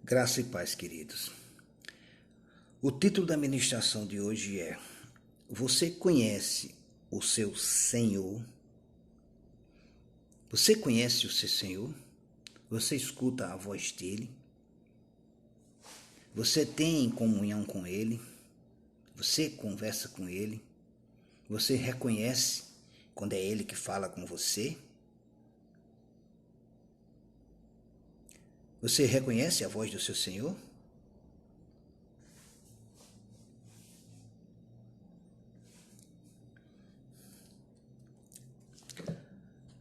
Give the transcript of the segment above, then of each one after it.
Graça e paz, queridos. O título da ministração de hoje é: Você conhece o seu Senhor? Você conhece o seu Senhor? Você escuta a voz dele? Você tem comunhão com ele? Você conversa com ele? Você reconhece quando é ele que fala com você? Você reconhece a voz do seu Senhor?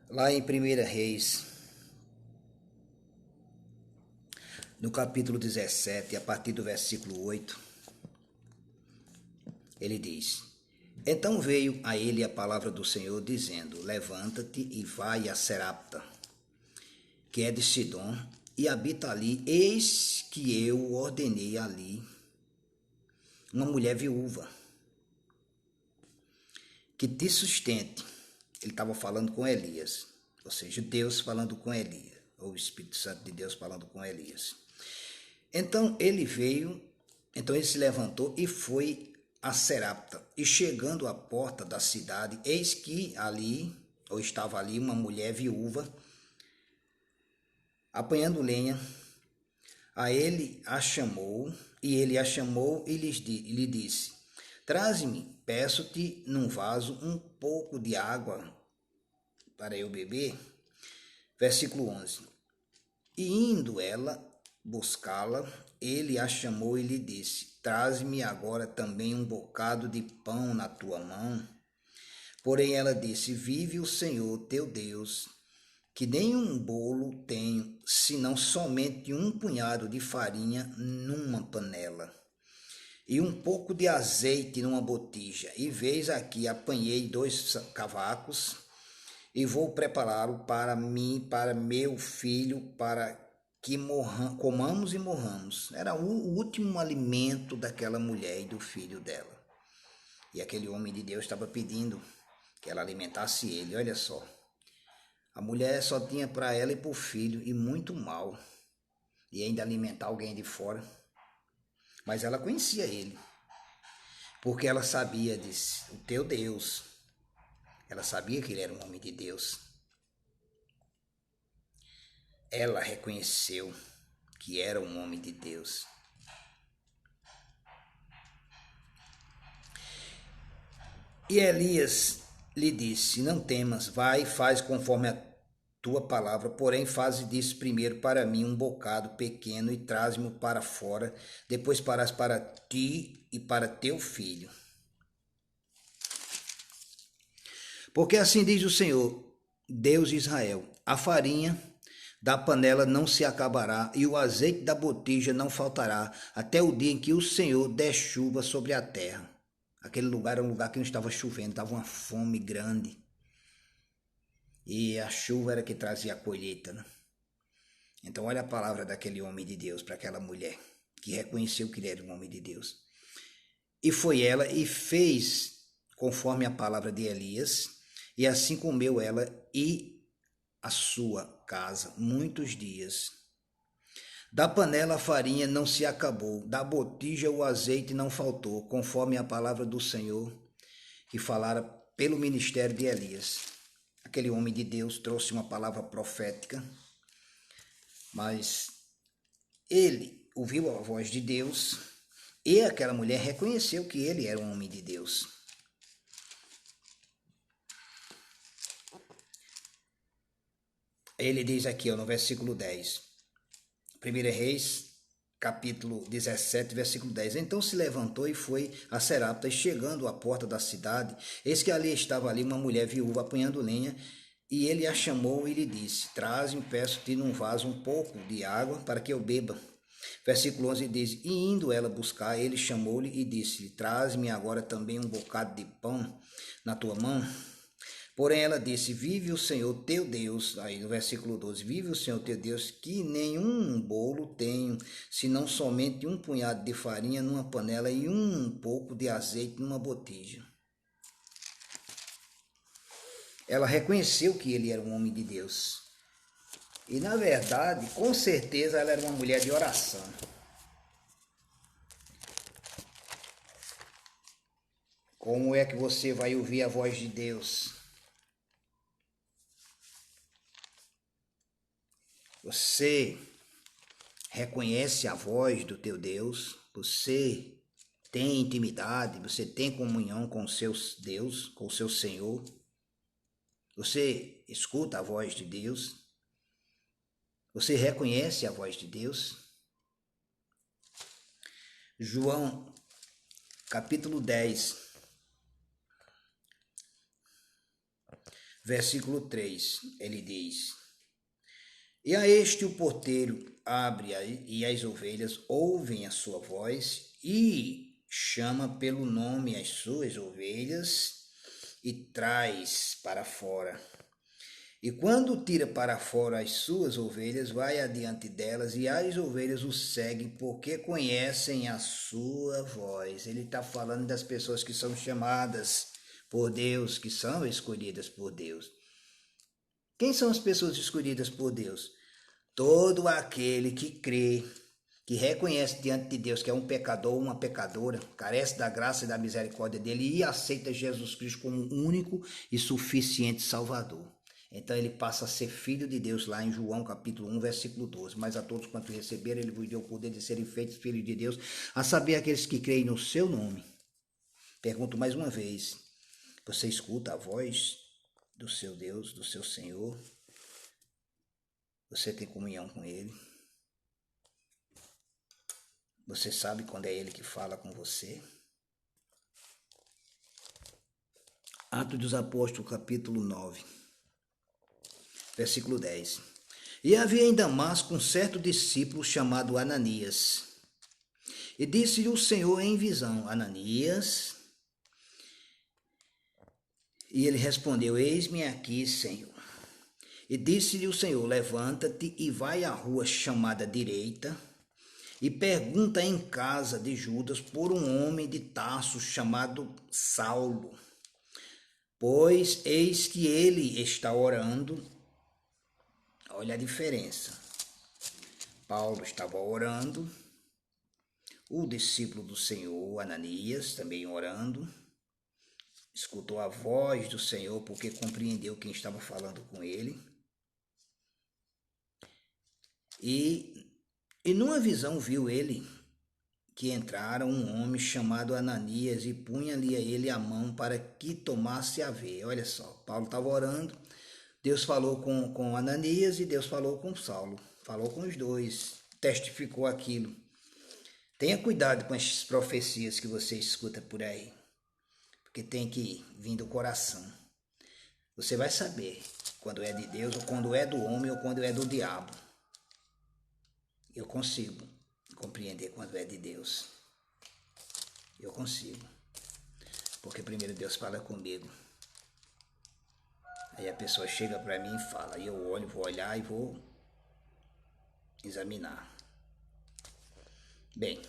Lá em 1 Reis, no capítulo 17, a partir do versículo 8, ele diz: Então veio a ele a palavra do Senhor, dizendo: Levanta-te e vai a Serapta, que é de Sidom, e habita ali. Eis que eu ordenei ali uma mulher viúva, que te sustente. Ele estava falando com Elias, ou seja, Deus falando com Elias, ou o Espírito Santo de Deus falando com Elias. Então ele se levantou e foi a Serapta, e chegando à porta da cidade, eis que ali, ou estava ali, uma mulher viúva, apanhando lenha. A ele a chamou, e ele a chamou e lhe disse: Traze-me, peço-te, num vaso um pouco de água para eu beber. Versículo 11. E indo ela buscá-la, ele a chamou e lhe disse: Traze-me agora também um bocado de pão na tua mão. Porém ela disse: Vive o Senhor teu Deus, que nenhum bolo tenho, senão somente um punhado de farinha numa panela, e um pouco de azeite numa botija. E veis aqui, apanhei 2 cavacos, e vou prepará-lo para mim, para meu filho, para que comamos e morramos. Era o último alimento daquela mulher e do filho dela. E aquele homem de Deus estava pedindo que ela alimentasse ele. Olha só, a mulher só tinha para ela e para o filho, e muito mal, e ainda alimentar alguém de fora. Mas ela conhecia ele, porque ela sabia o teu Deus. Ela sabia que ele era um homem de Deus. Ela reconheceu que era um homem de Deus. E Elias lhe disse: Não temas, vai, faz conforme a tua palavra, porém faze disso primeiro para mim um bocado pequeno e traze-mo para fora, depois farás para ti e para teu filho. Porque assim diz o Senhor, Deus de Israel: a farinha da panela não se acabará, e o azeite da botija não faltará, até o dia em que o Senhor der chuva sobre a terra. Aquele lugar era um lugar que não estava chovendo, estava uma fome grande. E a chuva era que trazia a colheita, né? Então olha a palavra daquele homem de Deus para aquela mulher, que reconheceu que ele era um homem de Deus. E foi ela e fez conforme a palavra de Elias, e assim comeu ela e a sua casa muitos dias. Da panela a farinha não se acabou, da botija o azeite não faltou, conforme a palavra do Senhor que falara pelo ministério de Elias. Aquele homem de Deus trouxe uma palavra profética, mas ele ouviu a voz de Deus e aquela mulher reconheceu que ele era um homem de Deus. Ele diz aqui no versículo 10, 1 Reis, capítulo 17, versículo 10. Então se levantou e foi a Serapta, e chegando à porta da cidade, eis que ali estava uma mulher viúva apanhando lenha, e ele a chamou e lhe disse: Traze-me, peço-te, num vaso um pouco de água para que eu beba. Versículo 11 diz: E indo ela buscar, ele chamou-lhe e disse: Traze-me agora também um bocado de pão na tua mão. Porém ela disse: Vive o Senhor teu Deus, aí no versículo 12, vive o Senhor teu Deus, que nenhum bolo tenho, senão somente um punhado de farinha numa panela e um pouco de azeite numa botija. Ela reconheceu que ele era um homem de Deus. E na verdade, com certeza ela era uma mulher de oração. Como é que você vai ouvir a voz de Deus? Você reconhece a voz do teu Deus? Você tem intimidade? Você tem comunhão com o seu Deus, com o seu Senhor? Você escuta a voz de Deus? Você reconhece a voz de Deus? João, capítulo 10, versículo 3, ele diz: E a este o porteiro abre, e as ovelhas ouvem a sua voz, e chama pelo nome as suas ovelhas, e traz para fora. E quando tira para fora as suas ovelhas, vai adiante delas, e as ovelhas o seguem, porque conhecem a sua voz. Ele está falando das pessoas que são chamadas por Deus, que são escolhidas por Deus. Quem são as pessoas escolhidas por Deus? Todo aquele que crê, que reconhece diante de Deus que é um pecador ou uma pecadora, carece da graça e da misericórdia dele e aceita Jesus Cristo como único e suficiente Salvador. Então ele passa a ser filho de Deus lá em João capítulo 1, versículo 12. Mas a todos quanto receberam, ele vos deu o poder de serem feitos filhos de Deus, a saber aqueles que creem no seu nome. Pergunto mais uma vez, você escuta a voz do seu Deus, do seu Senhor? Você tem comunhão com ele? Você sabe quando é ele que fala com você? Atos dos Apóstolos, capítulo 9, versículo 10. E havia em Damasco um certo discípulo chamado Ananias. E disse-lhe o Senhor em visão: Ananias. E ele respondeu: Eis-me aqui, Senhor. E disse-lhe o Senhor: Levanta-te e vai à rua chamada Direita, e pergunta em casa de Judas por um homem de Tarso chamado Saulo. Pois eis que ele está orando. Olha a diferença. Paulo estava orando, o discípulo do Senhor, Ananias, também orando, escutou a voz do Senhor porque compreendeu quem estava falando com ele. E numa visão viu ele que entrara um homem chamado Ananias e punha-lhe a ele a mão para que tomasse a ver. Olha só, Paulo estava orando, Deus falou com Ananias e Deus falou com Saulo. Falou com os dois, testificou aquilo. Tenha cuidado com as profecias que você escuta por aí, porque tem que vir do coração. Você vai saber quando é de Deus, ou quando é do homem, ou quando é do diabo. Eu consigo compreender quando é de Deus. Eu consigo. Porque primeiro Deus fala comigo. Aí a pessoa chega para mim e fala. Aí eu olho, vou olhar e vou examinar. Bem,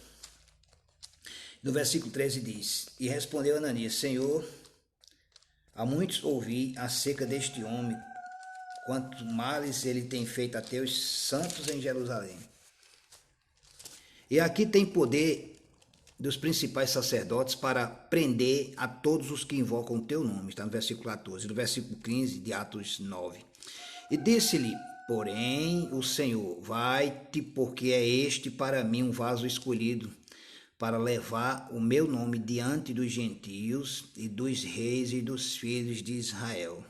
no versículo 13 diz: E respondeu Ananias: Senhor, há muitos ouvi acerca deste homem, quantos males ele tem feito a teus santos em Jerusalém. E aqui tem poder dos principais sacerdotes para prender a todos os que invocam o teu nome. Está no versículo 14. No versículo 15 de Atos 9. E disse-lhe, porém, o Senhor: Vai-te, porque é este para mim um vaso escolhido, para levar o meu nome diante dos gentios e dos reis e dos filhos de Israel.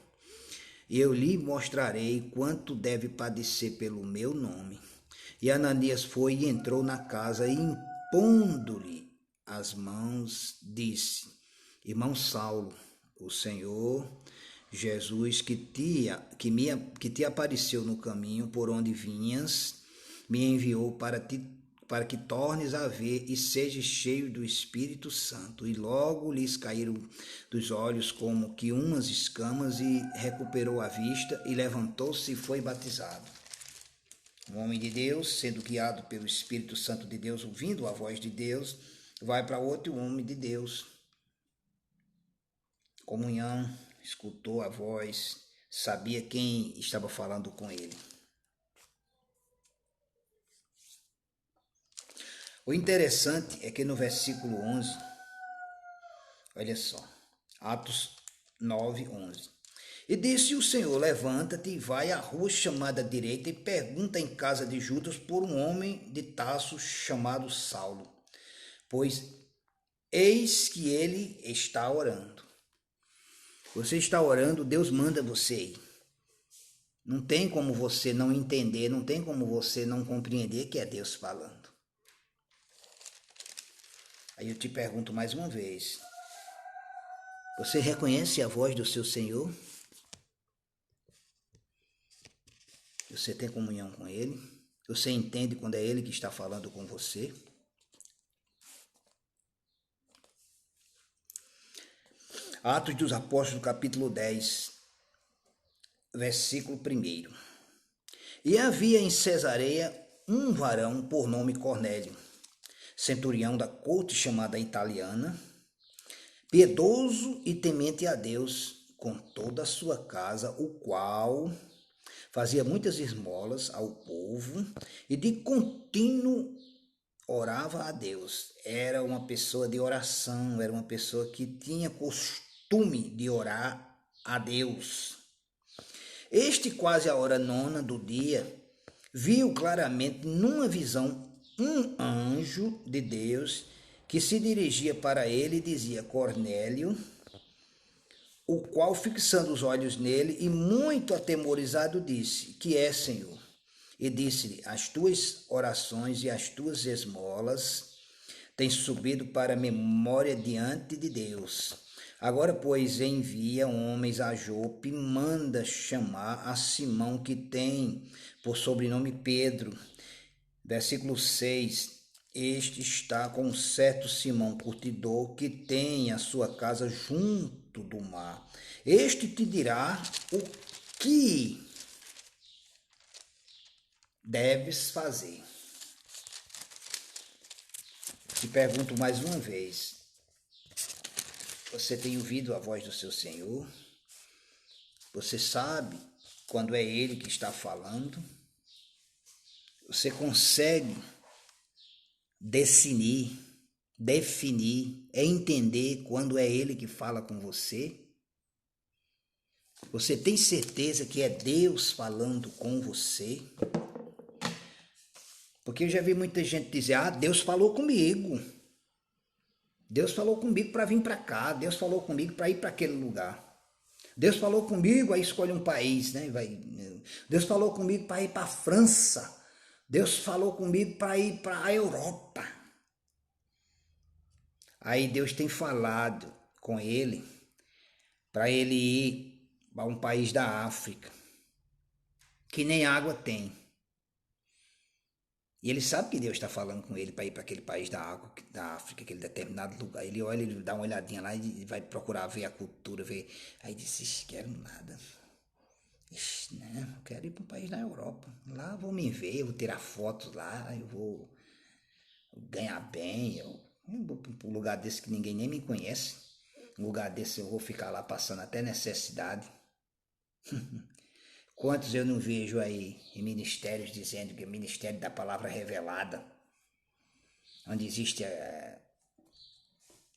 E eu lhe mostrarei quanto deve padecer pelo meu nome. E Ananias foi e entrou na casa, e impondo-lhe as mãos, disse: Irmão Saulo, o Senhor Jesus, que te apareceu no caminho por onde vinhas, me enviou para que tornes a ver e sejas cheio do Espírito Santo. E logo lhes caíram dos olhos como que umas escamas, e recuperou a vista, e levantou-se e foi batizado. Um homem de Deus, sendo guiado pelo Espírito Santo de Deus, ouvindo a voz de Deus, vai para outro homem de Deus. Comunhão, escutou a voz, sabia quem estava falando com ele. O interessante é que no versículo 11, olha só, Atos 9, 11. E disse o Senhor: levanta-te e vai à rua chamada direita e pergunta em casa de Judas por um homem de Tarso chamado Saulo, pois eis que ele está orando. Você está orando, Deus manda você ir. Não tem como você não entender, não tem como você não compreender que é Deus falando. Aí eu te pergunto mais uma vez: você reconhece a voz do seu Senhor? Você tem comunhão com Ele? Você entende quando é Ele que está falando com você? Atos dos Apóstolos, capítulo 10, versículo 1. E havia em Cesareia um varão por nome Cornélio, centurião da corte chamada italiana, piedoso e temente a Deus com toda a sua casa, o qual fazia muitas esmolas ao povo e de contínuo orava a Deus. Era uma pessoa de oração, era uma pessoa que tinha costume de orar a Deus. Este, quase a hora nona do dia, viu claramente numa visão um anjo de Deus que se dirigia para ele e dizia: Cornélio, o qual, fixando os olhos nele e muito atemorizado, disse: que é, Senhor? E disse-lhe: as tuas orações e as tuas esmolas têm subido para a memória diante de Deus. Agora, pois, envia homens a Jope, manda chamar a Simão, que tem por sobrenome Pedro. Versículo 6. Este está com um certo Simão curtidor, que tem a sua casa junto do mar. Este te dirá o que deves fazer. Te pergunto mais uma vez: você tem ouvido a voz do seu Senhor? Você sabe quando é Ele que está falando? Você consegue definir, entender quando é Ele que fala com você? Você tem certeza que é Deus falando com você? Porque eu já vi muita gente dizer: ah, Deus falou comigo. Deus falou comigo para vir para cá. Deus falou comigo para ir para aquele lugar. Deus falou comigo, aí escolhe um país, né? Deus falou comigo para ir para a França. Deus falou comigo para ir para a Europa. Aí Deus tem falado com ele para ele ir para um país da África, que nem água tem. E ele sabe que Deus está falando com ele para ir para aquele país da África, aquele determinado lugar. Ele olha, ele dá uma olhadinha lá e vai procurar ver a cultura, ver. Aí diz: quero nada. Não, quero ir para um país da Europa. Lá eu vou me ver, eu vou tirar fotos lá, eu vou ganhar bem. Eu vou para um lugar desse que ninguém nem me conhece. Um lugar desse eu vou ficar lá passando até necessidade. Quantos eu não vejo aí em ministérios dizendo que é o ministério da palavra revelada, onde existe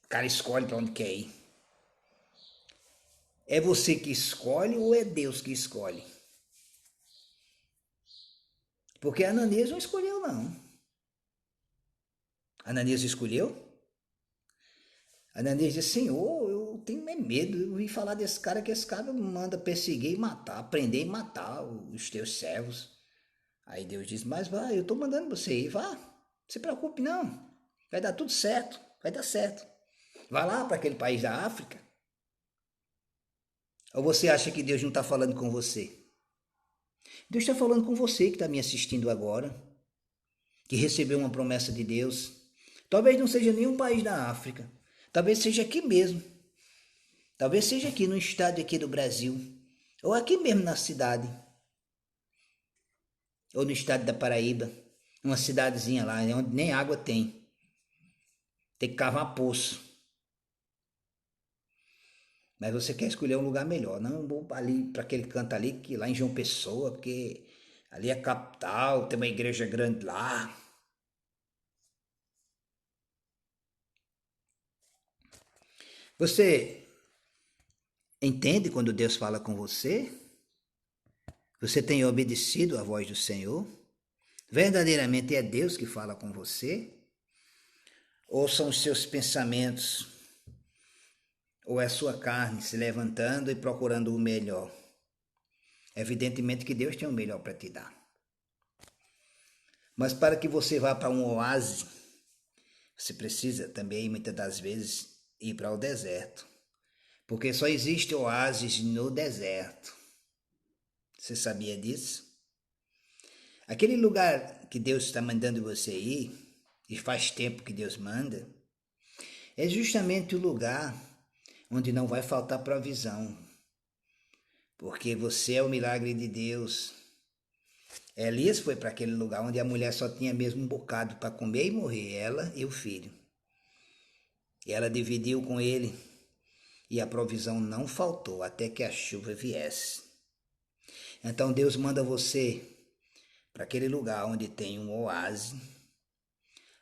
o cara escolhe para onde quer ir. É você que escolhe ou é Deus que escolhe? Porque Ananias não escolheu, não. Ananias escolheu? Ananias disse: Senhor, eu tenho medo, eu ouvi falar desse cara, que esse cara manda perseguir e matar, prender e matar os teus servos. Aí Deus diz: mas vai, eu estou mandando você ir, vá, não se preocupe não, vai dar tudo certo, vai dar certo. Vá lá para aquele país da África. Ou você acha que Deus não está falando com você? Deus está falando com você que está me assistindo agora, que recebeu uma promessa de Deus. Talvez não seja nenhum país da África, talvez seja aqui mesmo. Talvez seja aqui no estado aqui do Brasil, ou aqui mesmo na cidade, ou no estado da Paraíba, uma cidadezinha lá, onde nem água tem. Tem que cavar poço. Mas você quer escolher um lugar melhor. Não, vou ali para aquele canto ali, que lá em João Pessoa, porque ali é a capital, tem uma igreja grande lá. Você entende quando Deus fala com você? Você tem obedecido à voz do Senhor? Verdadeiramente é Deus que fala com você? Ou são os seus pensamentos? Ou é a sua carne se levantando e procurando o melhor? Evidentemente que Deus tem o melhor para te dar. Mas para que você vá para um oásis, você precisa também, muitas das vezes, ir para o deserto. Porque só existe oásis no deserto. Você sabia disso? Aquele lugar que Deus está mandando você ir, e faz tempo que Deus manda, é justamente o lugar onde não vai faltar provisão. Porque você é o milagre de Deus. Elias foi para aquele lugar onde a mulher só tinha mesmo um bocado para comer e morrer, ela e o filho. E ela dividiu com ele, e a provisão não faltou até que a chuva viesse. Então Deus manda você para aquele lugar onde tem um oásis,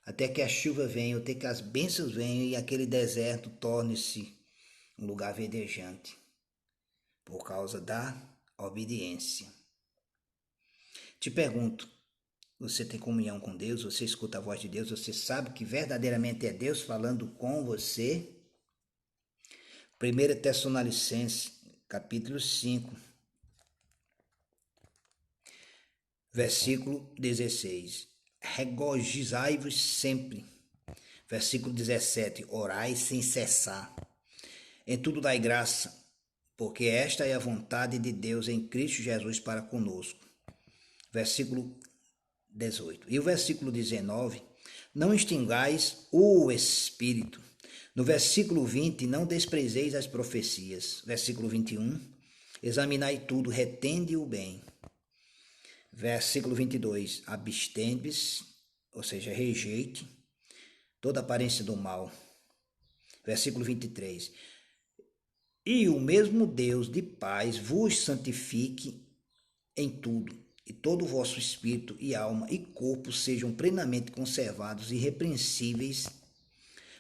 até que a chuva venha, até que as bênçãos venham e aquele deserto torne-se um lugar verdejante, por causa da obediência. Te pergunto, você tem comunhão com Deus? Você escuta a voz de Deus? Você sabe que verdadeiramente é Deus falando com você? 1 Tessalonicenses, capítulo 5, versículo 16. Regozijai-vos sempre. Versículo 17. Orai sem cessar. Em tudo dai graça, porque esta é a vontade de Deus em Cristo Jesus para conosco. Versículo 18. E o versículo 19. Não extingais o Espírito. No versículo 20, não desprezeis as profecias. Versículo 21, examinai tudo, retende o bem. Versículo 22, abstende-vos, ou seja, rejeite toda aparência do mal. Versículo 23, e o mesmo Deus de paz vos santifique em tudo, e todo o vosso espírito e alma e corpo sejam plenamente conservados e irrepreensíveis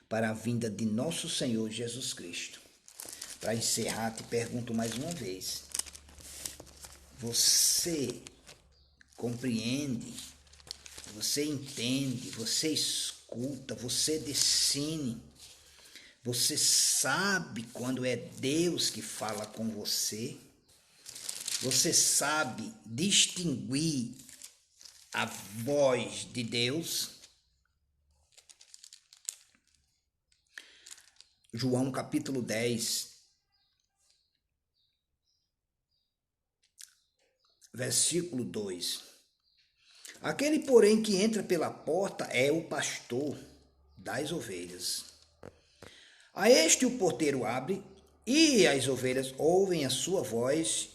para a vinda de nosso Senhor Jesus Cristo. Para encerrar, te pergunto mais uma vez: você compreende, você entende, você escuta, você discerne, você sabe quando é Deus que fala com você? Você sabe distinguir a voz de Deus? João capítulo 10, versículo 2. Aquele, porém, que entra pela porta é o pastor das ovelhas. A este o porteiro abre, e as ovelhas ouvem a sua voz,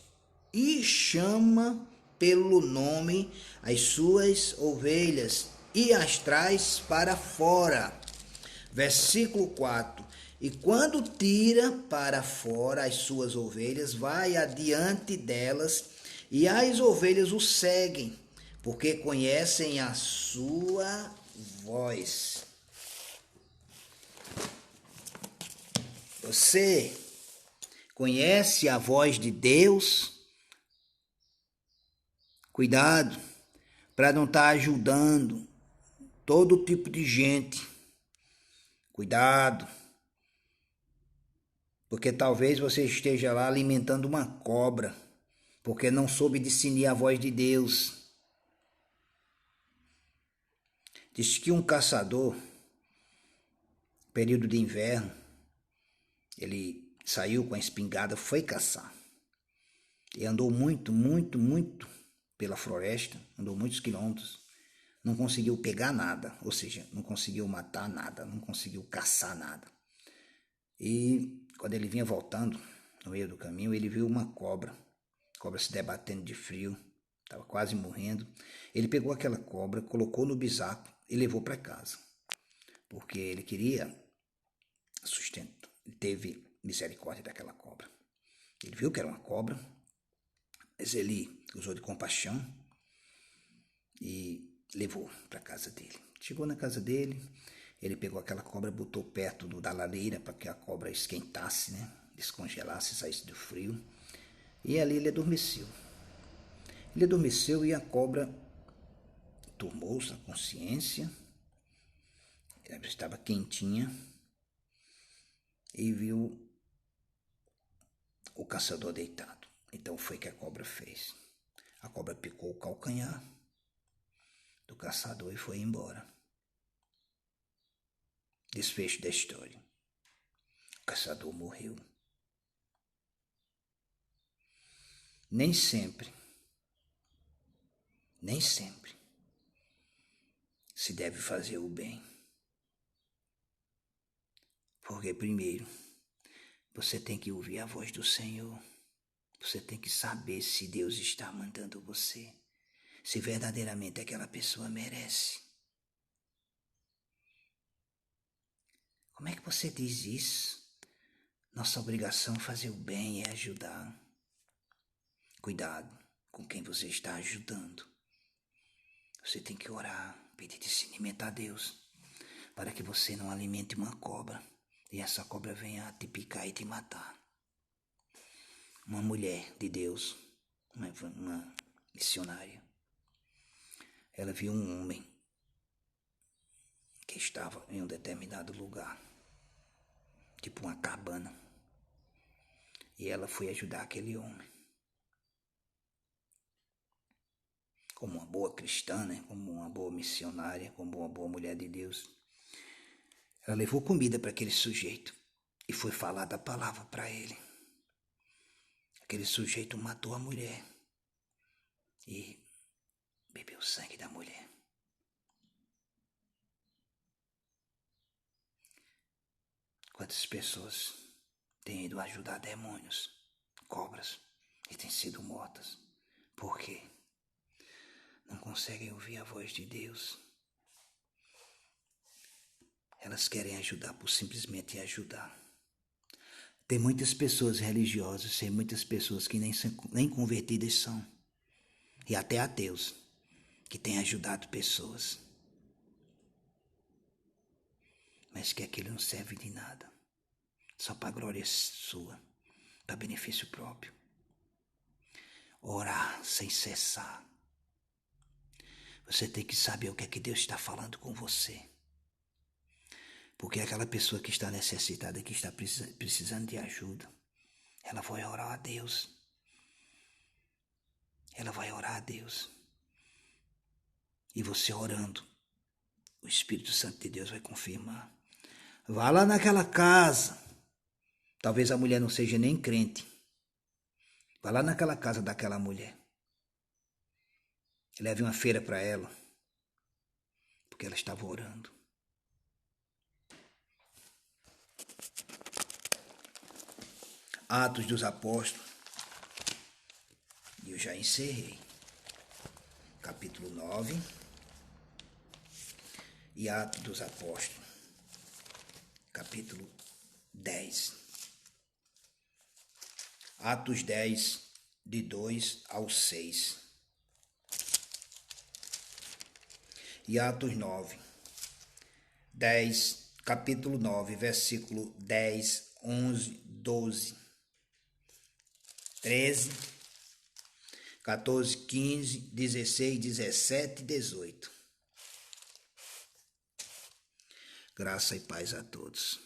e chama pelo nome as suas ovelhas, e as traz para fora. Versículo 4. E quando tira para fora as suas ovelhas, vai adiante delas, e as ovelhas o seguem, porque conhecem a sua voz. Você conhece a voz de Deus? Cuidado para não estar ajudando todo tipo de gente. Cuidado, porque talvez você esteja lá alimentando uma cobra, porque não soube discernir a voz de Deus. Diz que um caçador, período de inverno, ele saiu com a espingarda, foi caçar. E andou muito pela floresta, andou muitos quilômetros, não conseguiu pegar nada, ou seja, não conseguiu matar nada, não conseguiu caçar nada. E quando ele vinha voltando, no meio do caminho, ele viu uma cobra se debatendo de frio, estava quase morrendo. Ele pegou aquela cobra, colocou no bisaco e levou para casa, porque ele queria sustento. Ele teve misericórdia daquela cobra. Ele viu que era uma cobra, mas ele usou de compaixão e levou para a casa dele. Chegou na casa dele, Ele pegou aquela cobra, botou perto da lareira para que a cobra esquentasse, né? Descongelasse, saísse do frio. E ali ele adormeceu. Ele adormeceu e a cobra tomou sua consciência. Ela estava quentinha e viu o caçador deitado. Então foi o que a cobra fez. A cobra picou o calcanhar do caçador e foi embora. Desfecho da história. O caçador morreu. Nem sempre se deve fazer o bem. Porque primeiro, você tem que ouvir a voz do Senhor. Você tem que saber se Deus está mandando você. Se verdadeiramente aquela pessoa merece. Como é que você diz isso? Nossa obrigação é fazer o bem e ajudar. Cuidado com quem você está ajudando. Você tem que orar, pedir discernimento a Deus, para que você não alimente uma cobra e essa cobra venha a te picar e te matar. Uma mulher de Deus, uma missionária, ela viu um homem que estava em um determinado lugar, tipo uma cabana, e ela foi ajudar aquele homem. Como uma boa cristã, né? Como uma boa missionária, como uma boa mulher de Deus. Ela levou comida para aquele sujeito e foi falar da palavra para ele. Aquele sujeito matou a mulher e bebeu o sangue da mulher. Quantas pessoas têm ido ajudar demônios, cobras, e têm sido mortas? Por quê? Não conseguem ouvir a voz de Deus. Elas querem ajudar por simplesmente ajudar. Tem muitas pessoas religiosas, tem muitas pessoas que nem convertidas são. E até ateus, que têm ajudado pessoas. Mas que aquilo não serve de nada. Só para glória sua, para benefício próprio. Orar sem cessar. Você tem que saber o que é que Deus está falando com você. Porque aquela pessoa que está necessitada, que está precisando de ajuda, ela vai orar a Deus. Ela vai orar a Deus. E você orando, o Espírito Santo de Deus vai confirmar. Vá lá naquela casa. Talvez a mulher não seja nem crente. Vá lá naquela casa daquela mulher. Leve uma feira para ela. Porque ela estava orando. Atos dos Apóstolos. E eu já encerrei. Capítulo 9. E Atos dos Apóstolos. Capítulo 10. Atos 10, de 2 ao 6. E Atos 9. Capítulo 9, versículo 10, 11, 12, 13, 14, 15, 16, 17 e 18. Graça e paz a todos.